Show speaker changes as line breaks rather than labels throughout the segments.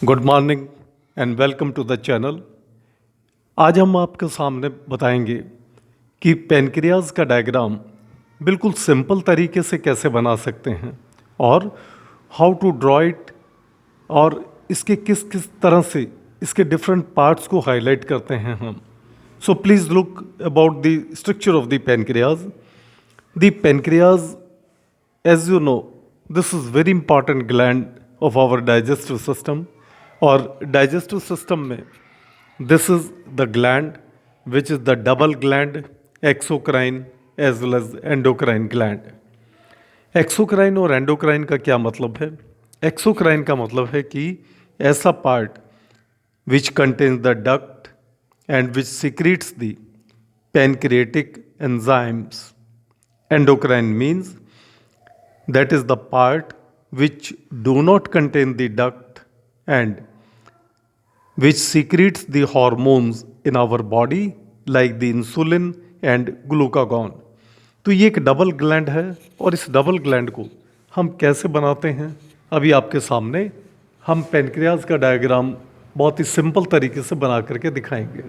Good morning and welcome to the channel. आज हम आपके सामने बताएंगे कि पेनक्रियाज का डायग्राम बिल्कुल सिंपल तरीके से कैसे बना सकते हैं और हाउ टू ड्रॉ इट, और इसके किस किस तरह से इसके डिफरेंट पार्ट्स को हाईलाइट करते हैं हम। So please look about the structure of the pancreas. The pancreas, as you know, this is very important gland of our digestive system, और digestive system में this is the gland which is the double gland, exocrine as well as endocrine gland. Exocrine और endocrine का क्या मतलब है? Exocrine का मतलब है कि ऐसा part which contains the duct and which secretes the pancreatic enzymes. Endocrine means that is the part which do not contain the duct and which secretes the hormones in our body like the insulin and glucagon. तो ये एक double gland है, और इस double gland को हम कैसे बनाते हैं अभी आपके सामने हम पेनक्रियाज का डायग्राम बहुत ही सिंपल तरीके से बना करके दिखाएंगे.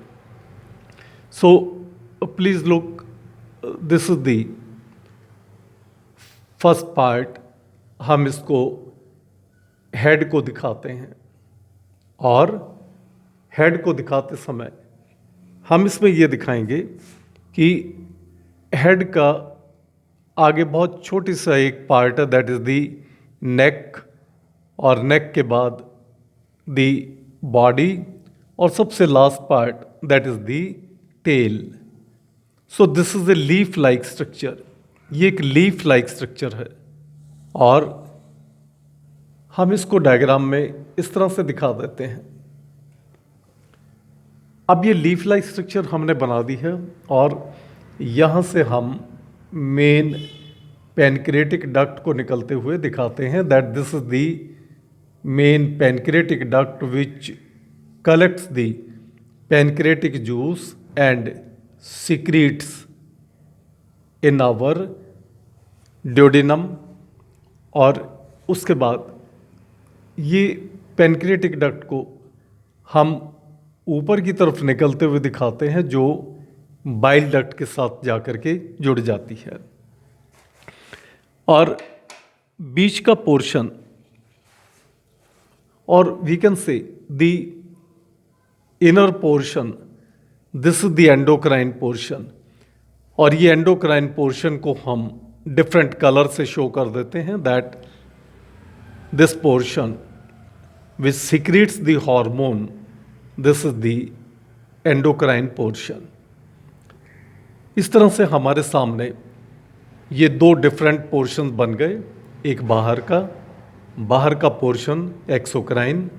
So please look, this is the first part. हम इसको हेड को दिखाते हैं, और हेड को दिखाते समय हम इसमें ये दिखाएंगे कि हेड का आगे बहुत छोटी सा एक पार्ट है, दैट इज़ दी नेक, और नेक के बाद दी बॉडी, और सबसे last part that is the tail. So this is a leaf like structure. ये एक लीफ लाइक स्ट्रक्चर है, और हम इसको डायग्राम में इस तरह से दिखा देते हैं. अब ये लीफ लाइक स्ट्रक्चर हमने बना दी है, और यहाँ से हम मेन पैनक्रियाटिक डक्ट को निकलते हुए दिखाते हैं, that this is the main pancreatic duct which collects the pancreatic juice and secretes in our duodenum. और उसके बाद ये पैनक्रियाटिक डक्ट को हम ऊपर की तरफ निकलते हुए दिखाते हैं, जो बाइल डक्ट के साथ जाकर के जुड़ जाती है. और बीच का पोर्शन, और we can say the inner portion, this is the endocrine portion. और ये एंडोक्राइन पोर्शन को हम डिफरेंट कलर से शो कर देते हैं, that this portion which secretes the hormone, this is the endocrine portion. इस तरह से हमारे सामने ये दो डिफरेंट पोर्शन बन गए. एक बाहर का पोर्शन एक्सोक्राइन,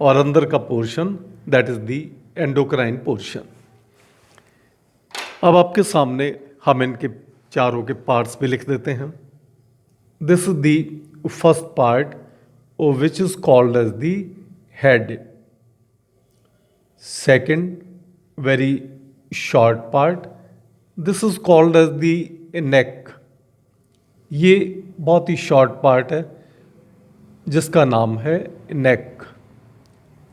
और अंदर का portion that is the endocrine portion. अब आपके सामने हम इनके चारों के पार्ट्स भी लिख देते हैं. This is the first part which is called as the head. Second, very short part, this is called as the neck. ये बहुत ही शॉर्ट पार्ट है जिसका नाम है नेक.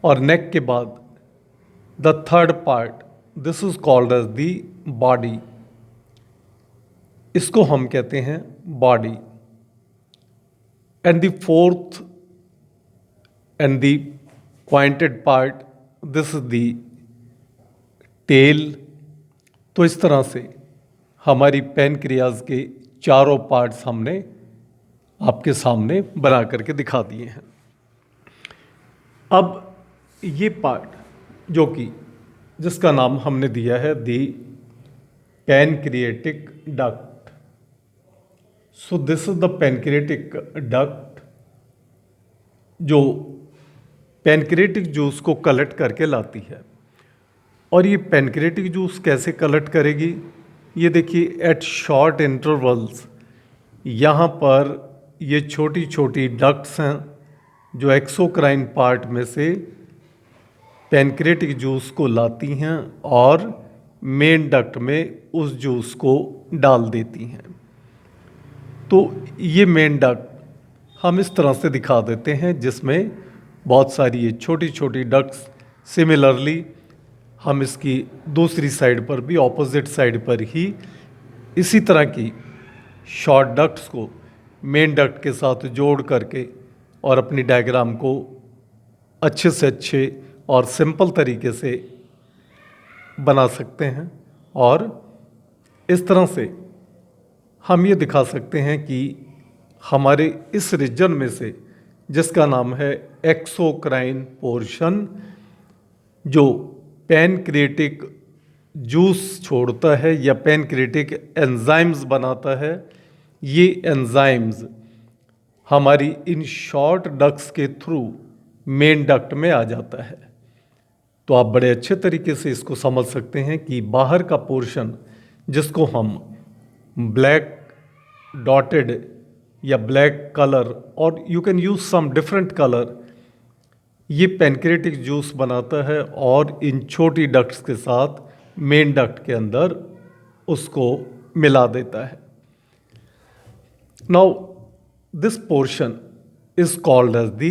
और नेक के बाद the third part, this is called as the body. इसको हम कहते हैं body. And the fourth and the pointed part, this is the tail. तो इस तरह से हमारी पैनक्रियाज के चारों पार्ट्स हमने आपके सामने बना करके दिखा दिए हैं. अब ये पार्ट जो कि जिसका नाम हमने दिया है the pancreatic duct. So this is the pancreatic duct जो पैनक्रियाटिक जूस को कलेक्ट करके लाती है. और ये पैनक्रियाटिक जूस कैसे कलेक्ट करेगी? ये देखिए, एट शॉर्ट इंटरवल्स यहाँ पर ये छोटी छोटी डक्ट्स हैं जो एक्सोक्राइन पार्ट में से पैनक्रियाटिक जूस को लाती हैं और मेन डक्ट में उस जूस को डाल देती हैं. तो ये मेन डक्ट हम इस तरह से दिखा देते हैं, जिसमें बहुत सारी ये छोटी छोटी डक्ट्स। सिमिलरली हम इसकी दूसरी साइड पर भी, ऑपोजिट साइड पर ही इसी तरह की शॉर्ट डक्ट्स को मेन डक्ट के साथ जोड़ करके और अपनी डायग्राम को अच्छे से अच्छे और सिंपल तरीके से बना सकते हैं। और इस तरह से हम ये दिखा सकते हैं कि हमारे इस रीजन में से, जिसका नाम है एक्सोक्राइन पोर्शन, जो पैनक्रिएटिक जूस छोड़ता है या पैनक्रिएटिक एंजाइम्स बनाता है, ये एंजाइम्स हमारी इन शॉर्ट डक्ट्स के थ्रू मेन डक्ट में आ जाता है। तो आप बड़े अच्छे तरीके से इसको समझ सकते हैं कि बाहर का पोर्शन, जिसको हम ब्लैक डॉटेड या ब्लैक कलर, और you can use some different colour, ये पैनक्रिएटिक जूस बनाता है और इन छोटी डक्ट्स के साथ मेन डक्ट के अंदर उसको मिला देता है। Now this portion is called as the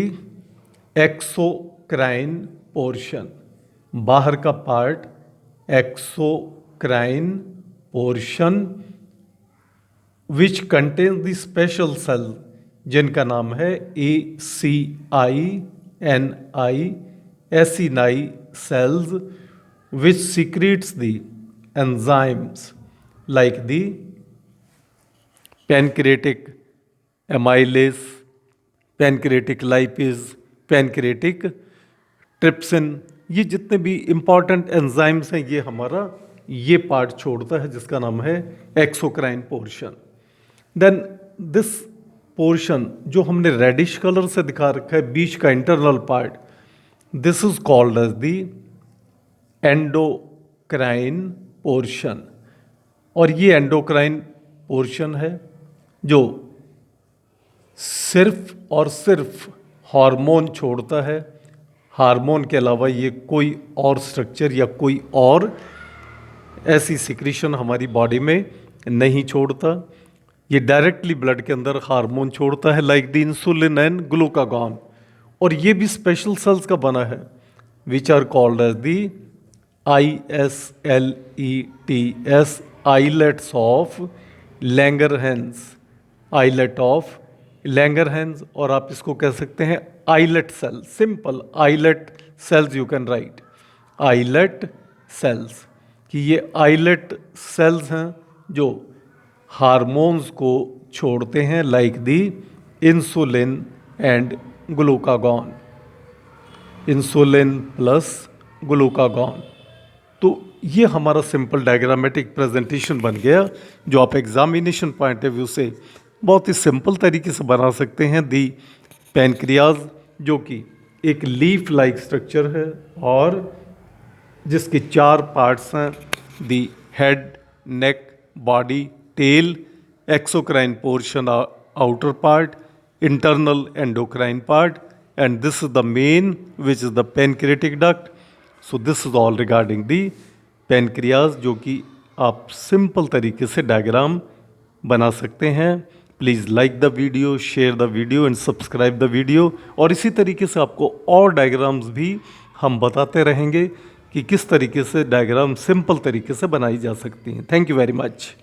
exocrine portion. बाहर का part exocrine portion, which contains the special cell, जिनका नाम है ACINI, acini cells, which secretes the enzymes like the pancreatic amylase, pancreatic lipase, pancreatic trypsin। ये जितने भी important enzymes हैं ये हमारा ये पार्ट छोड़ता है, जिसका नाम है exocrine portion. Then this portion जो हमने रेडिश कलर से दिखा रखा है, बीच का internal part, this is called as the endocrine portion. और ये एंडोक्राइन पोर्शन है जो सिर्फ और सिर्फ हार्मोन छोड़ता है। हार्मोन के अलावा ये कोई और स्ट्रक्चर या कोई और ऐसी सिक्रीशन हमारी बॉडी में नहीं छोड़ता। ये डायरेक्टली ब्लड के अंदर हार्मोन छोड़ता है, like the insulin and glucagon. और ये भी स्पेशल सेल्स का बना है, which are called as the ISLETS, islets of Langerhans, islet of Langerhans। और आप इसको कह सकते हैं islet cell, simple islet cells you can write, islet cells. कि ये आइलेट सेल्स हैं जो हार्मोन्स को छोड़ते हैं, like the insulin and glucagon, insulin plus glucagon. तो ये हमारा सिंपल डायग्रामेटिक प्रेजेंटेशन बन गया, जो आप एग्जामिनेशन पॉइंट ऑफ व्यू से बहुत ही सिंपल तरीके से बना सकते हैं। दी पैनक्रियाज, जो कि एक लीफ लाइक स्ट्रक्चर है और जिसके 4 पार्ट्स हैं, the head, neck, body, tail, exocrine portion outer part, internal endocrine part, and this is the main, which is the pancreatic duct। so this is all regarding the pancreas, जो कि आप simple तरीके से diagram बना सकते हैं। Please like the video, share the video and subscribe the video. और इसी तरीके से आपको और डायग्राम्स भी हम बताते रहेंगे कि किस तरीके से डायग्राम सिंपल तरीके से बनाई जा सकती हैं। Thank you very much.